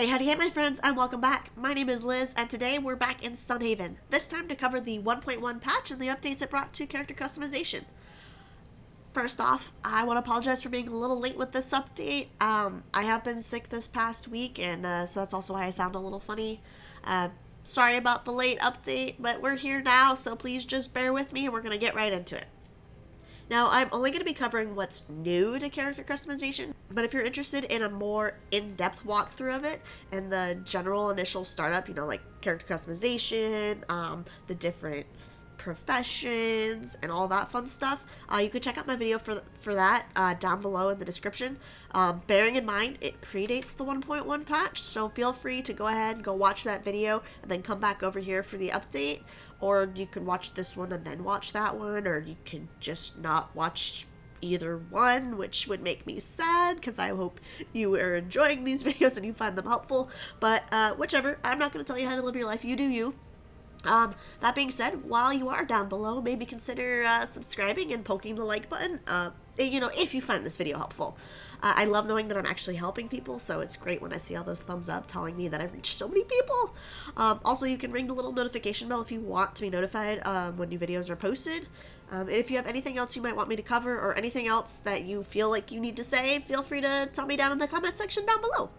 Howdy, hey my friends, and welcome back. My name is Liz, and today we're back in Sunhaven. This time to cover the 1.1 patch and the updates it brought to character customization. First off, I want to apologize for being a little late with this update. I have been sick this past week, and so that's also why I sound a little funny. Sorry about the late update, but we're here now, so please just bear with me and we're going to get right into it. Now, I'm only going to be covering what's new to character customization, but if you're interested in a more in-depth walkthrough of it and the general initial startup, like character customization, the different professions, and all that fun stuff, you can check out my video for that down below in the description. Bearing in mind, it predates the 1.1 patch, so feel free to go ahead and go watch that video and then come back over here for the update. Or you can watch this one and then watch that one, or you can just not watch either one, which would make me sad, because I hope you are enjoying these videos and you find them helpful. But whichever, I'm not going to tell you how to live your life, you do you. That being said, while you are down below, maybe consider subscribing and poking the like button, if you find this video helpful. I love knowing that I'm actually helping people, so it's great when I see all those thumbs up telling me that I've reached so many people. Also, you can ring the little notification bell if you want to be notified when new videos are posted. And if you have anything else you might want me to cover, or anything else that you feel like you need to say, feel free to tell me down in the comment section down below.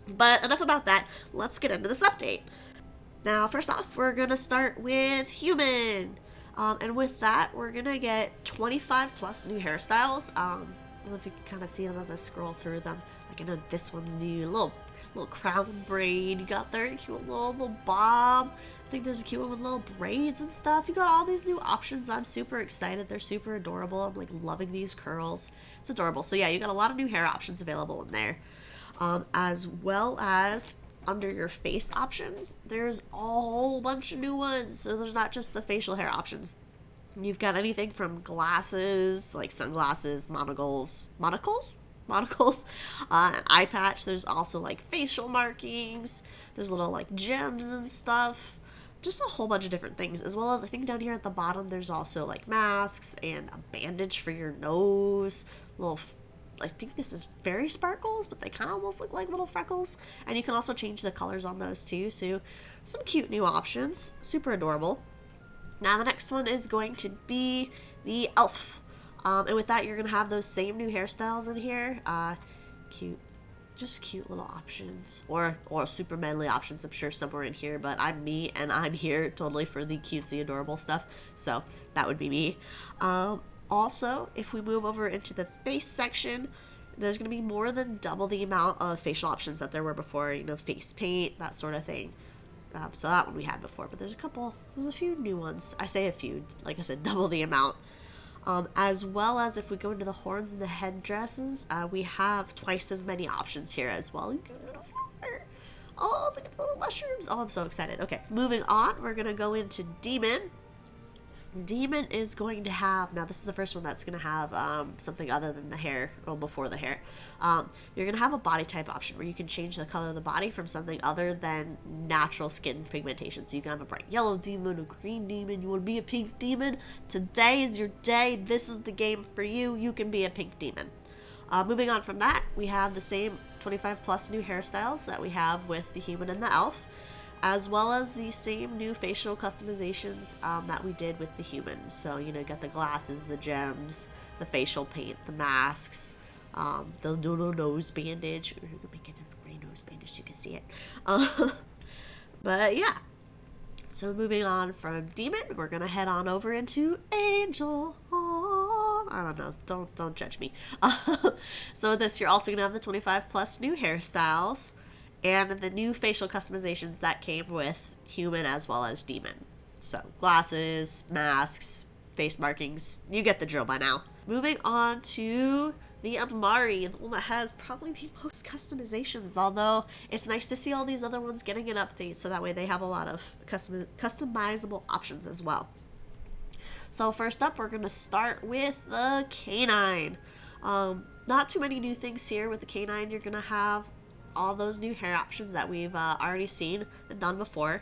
But enough about that, let's get into this update. Now, first off, we're going to start with Human. And with that, we're going to get 25 plus new hairstyles. I don't know if you can kind of see them as I scroll through them. Like, I know this one's new. Little crown braid. You got there, cute little bob. I think there's a cute one with little braids and stuff. You got all these new options. I'm super excited. They're super adorable. I'm like loving these curls. It's adorable. So yeah, you got a lot of new hair options available in there. As well as under your face options, there's a whole bunch of new ones. So there's not just the facial hair options. You've got anything from glasses, like sunglasses, monocles, an eye patch. There's also like facial markings. There's little like gems and stuff. Just a whole bunch of different things, as well as I think down here at the bottom there's also like masks and a bandage for your nose. I think this is fairy sparkles, but they kind of almost look like little freckles. And you can also change the colors on those too. So some cute new options, super adorable. Now the next one is going to be the elf. And with that, you're going to have those same new hairstyles in here. Just cute little options. Or super manly options, I'm sure somewhere in here. But I'm me, and I'm here totally for the cutesy, adorable stuff. So that would be me. Also, if we move over into the face section, there's going to be more than double the amount of facial options that there were before. Face paint, that sort of thing. So that one we had before, but there's a few new ones. I say a few, like I said, double the amount. As well as if we go into the horns and the headdresses, we have twice as many options here as well. Oh, look at the little mushrooms. Oh, I'm so excited. Okay, moving on, we're going to go into Demon. Demon is going to have, now this is the first one that's going to have something other than the hair, or before the hair. You're going to have a body type option where you can change the color of the body from something other than natural skin pigmentation. So you can have a bright yellow demon, a green demon, you want to be a pink demon. Today is your day. This is the game for you. You can be a pink demon. Moving on from that, we have the same 25 plus new hairstyles that we have with the human and the elf, as well as the same new facial customizations that we did with the human. So, you got the glasses, the gems, the facial paint, the masks, the little nose bandage. You can make it a gray nose bandage so you can see it. But yeah. So moving on from Demon, we're going to head on over into Angel. I don't know. Don't judge me. So with this, you're also going to have the 25 plus new hairstyles and the new facial customizations that came with human as well as demon. So glasses, masks, face markings, you get the drill by now. Moving on to the Amari, the one that has probably the most customizations, although it's nice to see all these other ones getting an update so that way they have a lot of customizable options as well. So first up, we're going to start with the canine. Not too many new things here with the canine. You're going to have all those new hair options that we've already seen and done before.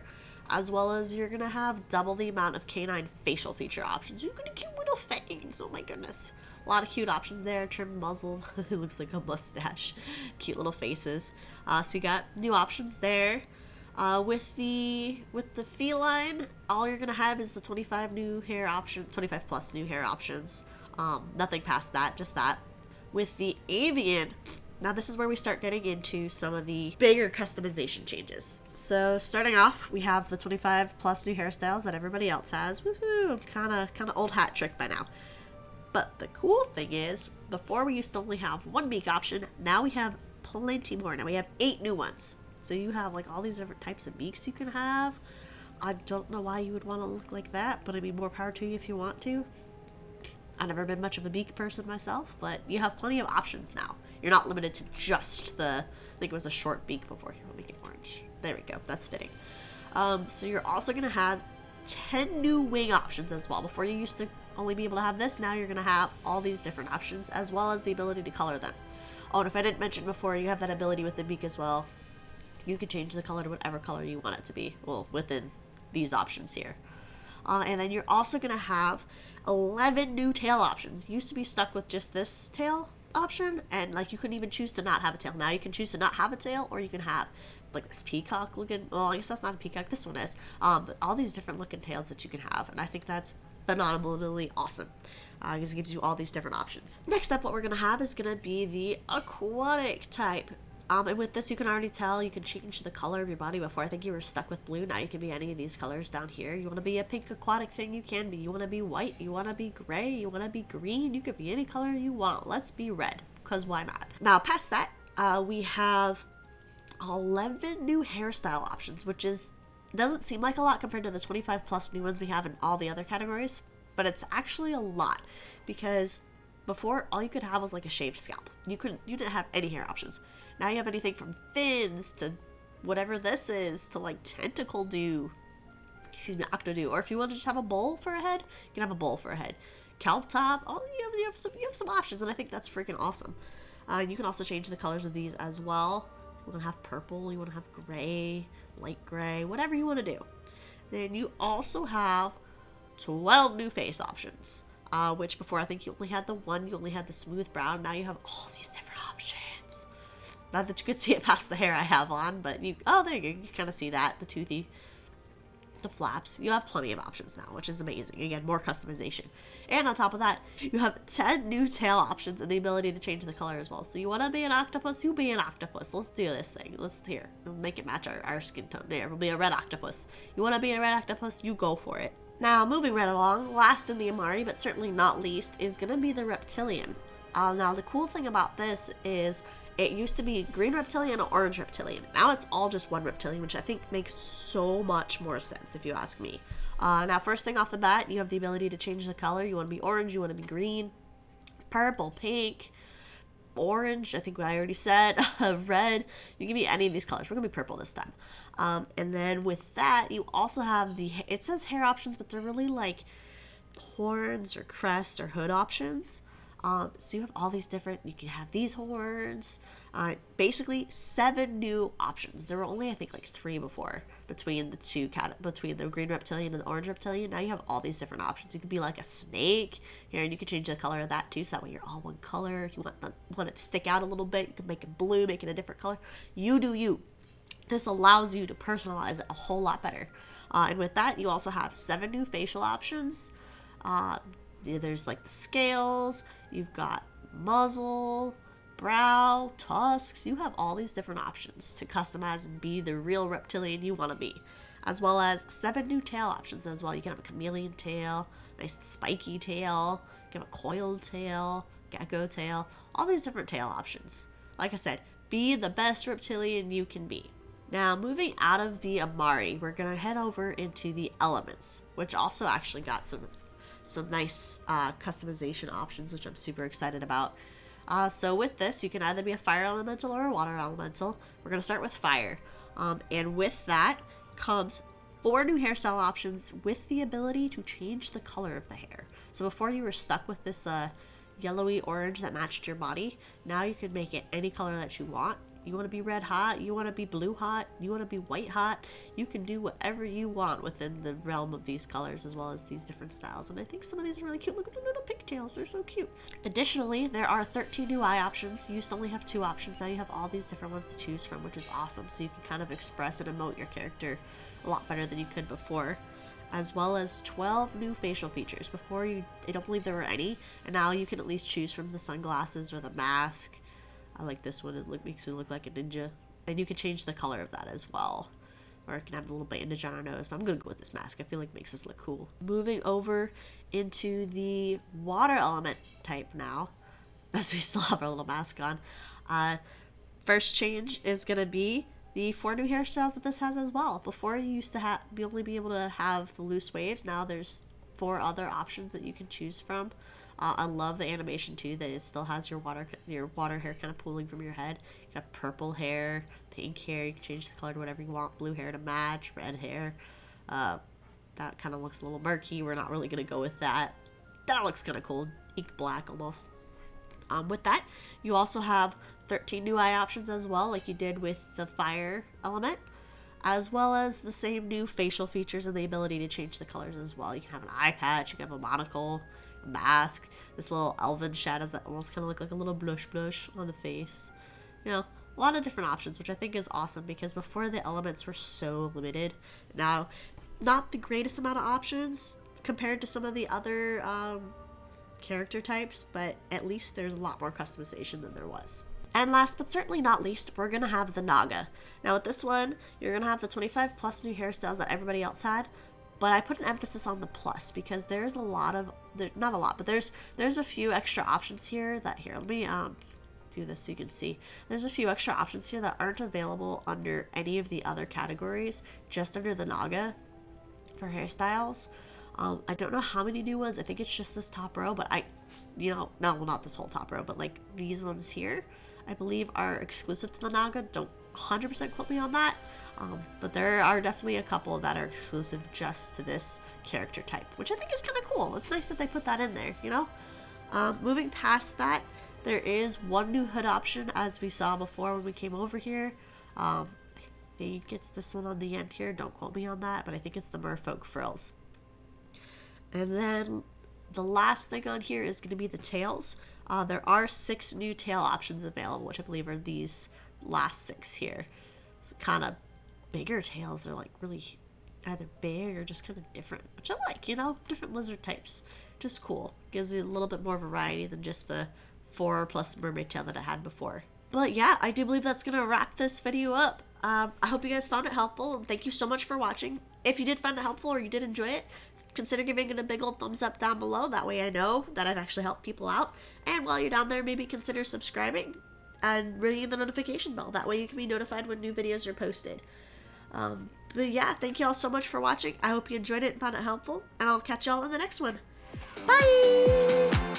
as well as you're gonna have double the amount of canine facial feature options. You got cute little fangs, oh my goodness. A lot of cute options there. Trim muzzle, it looks like a mustache. Cute little faces. So you got new options there. With the feline, all you're gonna have is the 25 new hair option, 25 plus new hair options. Nothing past that, just that. With the avian, now this is where we start getting into some of the bigger customization changes. So starting off, we have the 25 plus new hairstyles that everybody else has. Woohoo! Kind of old hat trick by now. But the cool thing is, before we used to only have one beak option, now we have plenty more. Now we have 8 new ones. So you have like all these different types of beaks you can have. I don't know why you would want to look like that, but I mean, more power to you if you want to. I've never been much of a beak person myself, but you have plenty of options now. You're not limited to just the, I think it was a short beak before. Here, let me get orange. There we go, that's fitting. So you're also going to have 10 new wing options as well. Before you used to only be able to have this, now you're going to have all these different options, as well as the ability to color them. Oh, and if I didn't mention before, you have that ability with the beak as well. You can change the color to whatever color you want it to be, well, within these options here. And then you're also going to have 11 new tail options. You used to be stuck with just this tail option, and like you couldn't even choose to not have a tail. Now you can choose to not have a tail, or you can have like this peacock looking, well, I guess that's not a peacock, this one is. But all these different looking tails that you can have, and I think that's phenomenally awesome. Because it gives you all these different options. Next up, what we're going to have is going to be the aquatic type. And with this, you can already tell you can change the color of your body. Before, I think you were stuck with blue. Now you can be any of these colors down here. You want to be a pink aquatic thing, you can be. You want to be white, you want to be gray, you want to be green. You could be any color you want. Let's be red, because why not? Now, past that, we have 11 new hairstyle options, which doesn't seem like a lot compared to the 25 plus new ones we have in all the other categories, but it's actually a lot, because before, all you could have was like a shaved scalp. You didn't have any hair options. Now you have anything from fins to whatever this is to like tentacle do, octodew. Or if you want to just have a bowl for a head, you can have a bowl for a head. Kelp top, you have some options, and I think that's freaking awesome. You can also change the colors of these as well. You want to have purple, you want to have gray, light gray, whatever you want to do. Then you also have 12 new face options, which before I think you only had the one, you only had the smooth brown. Now you have all these different options. Not that you could see it past the hair I have on, but oh, there you go. You kind of see that, the toothy, the flaps. You have plenty of options now, which is amazing. Again, more customization. And on top of that, you have 10 new tail options and the ability to change the color as well. So you want to be an octopus, you be an octopus. Let's do this thing. We'll make it match our skin tone. There, we'll be a red octopus. You want to be a red octopus, you go for it. Now, moving right along, last in the Amari, but certainly not least, is going to be the reptilian. Now, the cool thing about this is it used to be green reptilian or orange reptilian. Now it's all just one reptilian, which I think makes so much more sense if you ask me. Now, first thing off the bat, you have the ability to change the color. You want to be orange, you want to be green, purple, pink, orange, I think I already said, red. You can be any of these colors. We're going to be purple this time. And then with that, you also have it says hair options, but they're really like horns or crests or hood options. So you have all these different, you can have these horns, basically 7 new options. There were only, I think, like 3 before between between the green reptilian and the orange reptilian. Now you have all these different options. You could be like a snake here, and you can change the color of that too, so that way you're all one color. If you want it to stick out a little bit, you can make it blue, make it a different color. You do you. This allows you to personalize it a whole lot better. And with that, you also have 7 new facial options. There's like the scales, you've got muzzle, brow, tusks. You have all these different options to customize and be the real reptilian you want to be. As well as 7 new tail options as well. You can have a chameleon tail, nice spiky tail, you can have a coiled tail, gecko tail, all these different tail options. Like I said, be the best reptilian you can be. Now, moving out of the Amari, we're going to head over into the elements, which also actually got some nice customization options, which I'm super excited about. So with this, you can either be a fire elemental or a water elemental. We're going to start with fire. And with that comes 4 new hairstyle options with the ability to change the color of the hair. So before you were stuck with this yellowy orange that matched your body, now you can make it any color that you want. You want to be red hot, you want to be blue hot, you want to be white hot. You can do whatever you want within the realm of these colors as well as these different styles. And I think some of these are really cute. Look at the little pigtails, they're so cute. Additionally, there are 13 new eye options. You used to only have 2 options. Now you have all these different ones to choose from, which is awesome. So you can kind of express and emote your character a lot better than you could before. As well as 12 new facial features. Before, I don't believe there were any, and now you can at least choose from the sunglasses or the mask. I like this one. It makes me look like a ninja. And you can change the color of that as well. Or I can have a little bandage on our nose, but I'm going to go with this mask. I feel like it makes us look cool. Moving over into the water element type now, as we still have our little mask on. First change is going to be the 4 new hairstyles that this has as well. Before, you used to only be able to have the loose waves. Now there's 4 other options that you can choose from. I love the animation too, that it still has your water hair kind of pooling from your head. You can have purple hair, pink hair, you can change the color to whatever you want, blue hair to match, red hair. That kind of looks a little murky, we're not really going to go with that. That looks kind of cool, ink black almost. With that, you also have 13 new eye options as well, like you did with the fire element, as well as the same new facial features and the ability to change the colors as well. You can have an eye patch, you can have a monocle, mask, this little elven shadows that almost kind of look like a little blush on the face. You know, a lot of different options, which I think is awesome because before the elements were so limited. Now, not the greatest amount of options compared to some of the other character types, but at least there's a lot more customization than there was. And last but certainly not least, we're going to have the Naga. Now with this one, you're going to have the 25 plus new hairstyles that everybody else had, but I put an emphasis on the plus because there's a lot of, not a lot, but there's a few extra options here that, here, let me do this so you can see. There's a few extra options here that aren't available under any of the other categories, just under the Naga for hairstyles. I don't know how many new ones. I think it's just this top row, but no, well, not this whole top row, but like these ones here, I believe are exclusive to the Naga. Don't 100% quote me on that, but there are definitely a couple that are exclusive just to this character type, which I think is kind of cool. It's nice that they put that in there, you know? Moving past that, there is one new hood option, as we saw before when we came over here. I think it's this one on the end here. Don't quote me on that, but I think it's the Merfolk frills. And then the last thing on here is going to be the tails. There are 6 new tail options available, which I believe are these last 6 here. It's kind of bigger tails. They're like really either big or just kind of different, which I like, you know, different lizard types. Just cool. Gives you a little bit more variety than just the 4 plus mermaid tail that I had before. But yeah, I do believe that's going to wrap this video up. I hope you guys found it helpful, and thank you so much for watching. If you did find it helpful or you did enjoy it, consider giving it a big old thumbs up down below. That way I know that I've actually helped people out. And while you're down there, maybe consider subscribing and ringing the notification bell. That way you can be notified when new videos are posted. But yeah, thank you all so much for watching. I hope you enjoyed it and found it helpful. And I'll catch y'all in the next one. Bye!